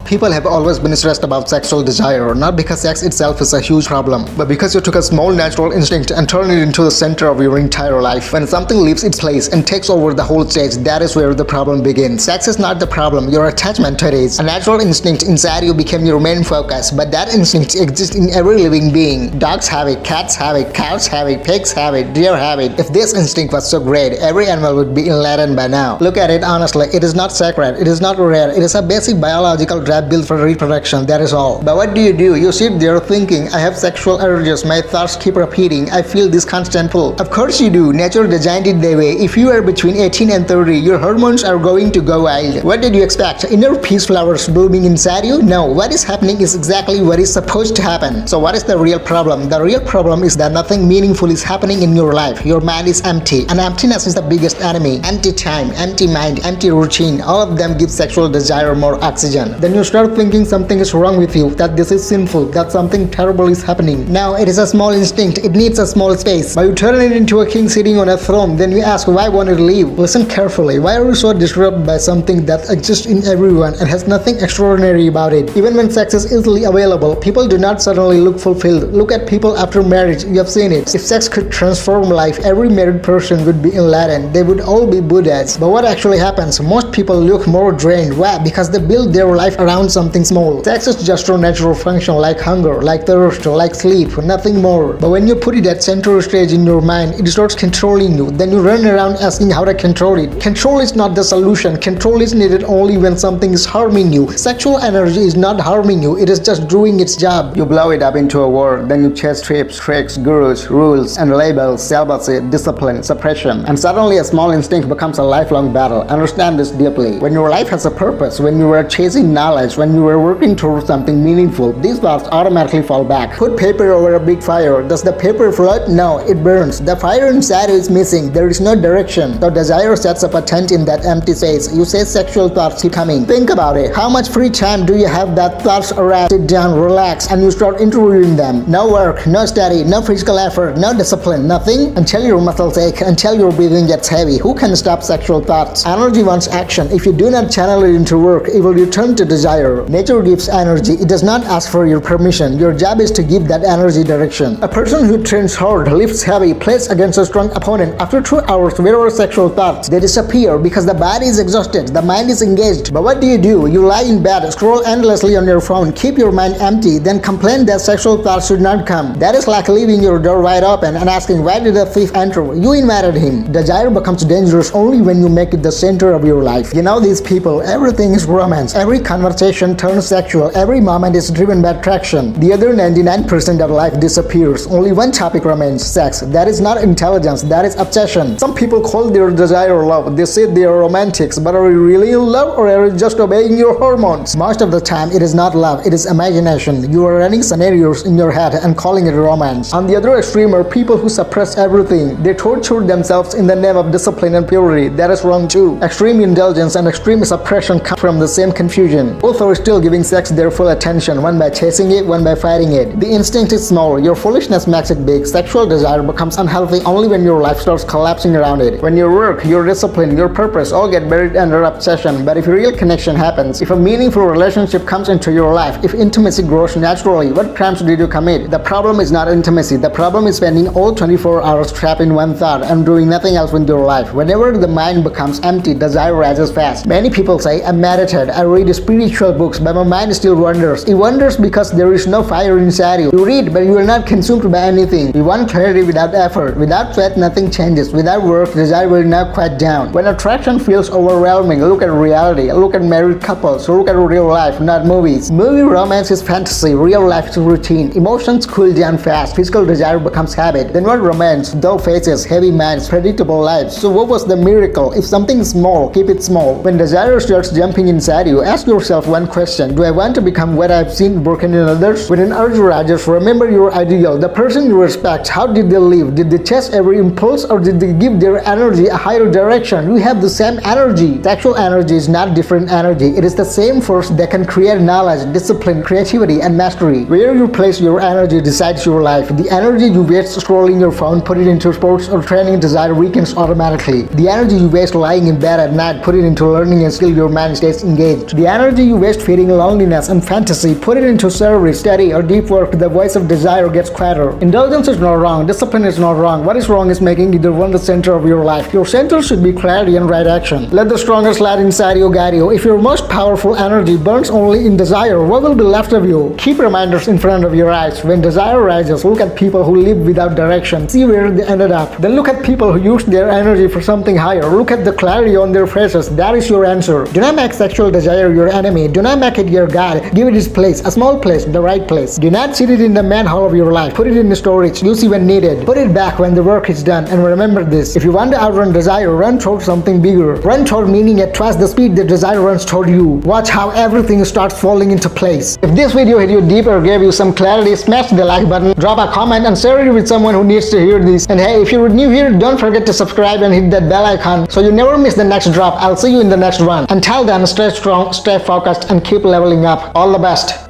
People have always been stressed about sexual desire, not because sex itself is a huge problem, but because you took a small natural instinct and turned it into the center of your entire life. When something leaves its place and takes over the whole stage, that is where the problem begins. Sex is not the problem, your attachment to it is. A natural instinct inside you became your main focus, but that instinct exists in every living being. Dogs have it, cats have it, cows have it, pigs have it, deer have it. If this instinct was so great, every animal would be enlightened by now. Look at it honestly, it is not sacred, it is not rare, it is a basic biological drive built for reproduction, that is all. But what do? You sit there thinking, I have sexual urges, my thoughts keep repeating, I feel this constant pull. Of course you do, nature designed it that way. If you are between 18 and 30, your hormones are going to go wild. What did you expect? Inner peace flowers blooming inside you? No, what is happening is exactly what is supposed to happen. So what is the real problem? The real problem is that nothing meaningful is happening in your life. Your mind is empty, and emptiness is the biggest enemy. Empty time, empty mind, empty routine, all of them give sexual desire more oxygen. Then you start thinking something is wrong with you, that this is sinful, that something terrible is happening. Now it is a small instinct, it needs a small space, but you turn it into a king sitting on a throne. Then you ask, why won't it leave? Listen carefully, why are you so disturbed by something that exists in everyone and has nothing extraordinary about it? Even when sex is easily available, people do not suddenly look fulfilled. Look at people after marriage, you have seen it. If sex could transform life, every married person would be enlightened, they would all be Buddhas. But what actually happens? Most people look more drained. Why? Because they build their life around something small. Sex is just a natural function, like hunger, like thirst, like sleep, nothing more. But when you put it at center stage in your mind, it starts controlling you. Then you run around asking how to control it. Control is not the solution. Control is needed only when something is harming you. Sexual energy is not harming you, it is just doing its job. You blow it up into a war, then you chase trips, tricks, gurus, rules, and labels, celibacy, discipline, suppression, and suddenly a small instinct becomes a lifelong battle. Understand this deeply. When your life has a purpose, when you are chasing knowledge, when you are working towards something meaningful, these thoughts automatically fall back. Put paper over a big fire. Does the paper float? No, it burns. The fire inside is missing. There is no direction. So desire sets up a tent in that empty space. You say sexual thoughts keep coming. Think about it. How much free time do you have that thoughts arise? Sit down, relax, and you start interviewing them. No work, no study, no physical effort, no discipline, nothing until your muscles ache, until your breathing gets heavy. Who can stop sexual thoughts? Energy wants action. If you do not channel it into work, it will return to desire. Nature gives energy. It does not ask for your permission. Your job is to give that energy direction. A person who trains hard, lifts heavy, plays against a strong opponent, after 2 hours without sexual thoughts, they disappear because the body is exhausted, the mind is engaged. But what do? You lie in bed, scroll endlessly on your phone, keep your mind empty, then complain that sexual thoughts should not come. That is like leaving your door wide open and asking, why did the thief enter? You invited him. Desire becomes dangerous only when you make it the center of your life. You know these people, everything is romance. Every conversation turns sexual. Every moment is driven by attraction. The other 99% of life disappears. Only one topic remains, sex. That is not intelligence, that is obsession. Some people call their desire love. They say they are romantics, but are you really in love or are you just obeying your hormones? Most of the time it is not love, it is imagination. You are running scenarios in your head and calling it romance. On the other extreme are people who suppress everything. They torture themselves in the name of discipline and purity. That is wrong too. Extreme indulgence and extreme suppression come from the same confusion. Both are still giving sex their full attention, one by chasing it, one by fighting it. The instinct is small, your foolishness makes it big. Sexual desire becomes unhealthy only when your life starts collapsing around it. When your work, your discipline, your purpose all get buried under obsession. But if a real connection happens, if a meaningful relationship comes into your life, if intimacy grows naturally, what crimes did you commit? The problem is not intimacy. The problem is spending all 24 hours trapped in one thought and doing nothing else with your life. Whenever the mind becomes empty, desire rises fast. Many people say, I meditate, I read spiritual books, but my mind still wanders. It wanders because there is no fire inside you. You read, but you are not consumed by anything. You want clarity without effort. Without sweat, nothing changes. Without work, desire will not quiet down. When attraction feels overwhelming, look at reality. Look at married couples. Look at real life, not movies. Movie romance is fantasy. Real life is routine. Emotions cool down fast. Physical desire becomes habit. Then what romance? Dull faces, heavy minds, predictable lives. So what was the miracle? If something is small, keep it small. When desire starts jumping inside you, ask yourself one question. Do I want to become what I've seen broken in others? When an urge rises, remember your ideal. The person you respect, how did they live? Did they chase every impulse or did they give their energy a higher direction? You have the same energy. Sexual energy is not different energy. It is the same force that can create knowledge, discipline, creativity, and mastery. Where you place your energy decides your life. The energy you waste scrolling your phone, put it into sports or training desire weakens automatically. The energy you waste lying in bed at night, put it into learning and skill, your mind stays engaged. The energy you waste feeding loneliness and fantasy, put it into service, study, or deep work, the voice of desire gets quieter. Indulgence is not wrong, discipline is not wrong. What is wrong is making either one the center of your life. Your center should be clarity and right action. Let the strongest light inside you guide you. If your most powerful energy burns only in desire, what will be left of you? Keep reminders in front of your eyes. When desire rises, look at people who live without direction. See where they ended up. Then look at people who used their energy for something higher. Look at the clarity on their faces. That is your answer. Do not make sexual desire your enemy. Do not make it your God. Give it its place, a small place, the right place. Do not sit it in the manhole of your life. Put it in the storage. Use it when needed. Put it back when the work is done. And remember this: if you want to outrun desire, run toward something bigger. Run toward meaning at twice the speed the desire runs toward you. Watch how everything starts falling into place. If this video hit you deep or gave you some clarity, smash the like button, drop a comment, and share it with someone who needs to hear this. And hey, if you're new here, don't forget to subscribe and hit that bell icon so you never miss the next drop. I'll see you in the next one. Until then, stay strong, stay focused, and keep leveling up. All the best.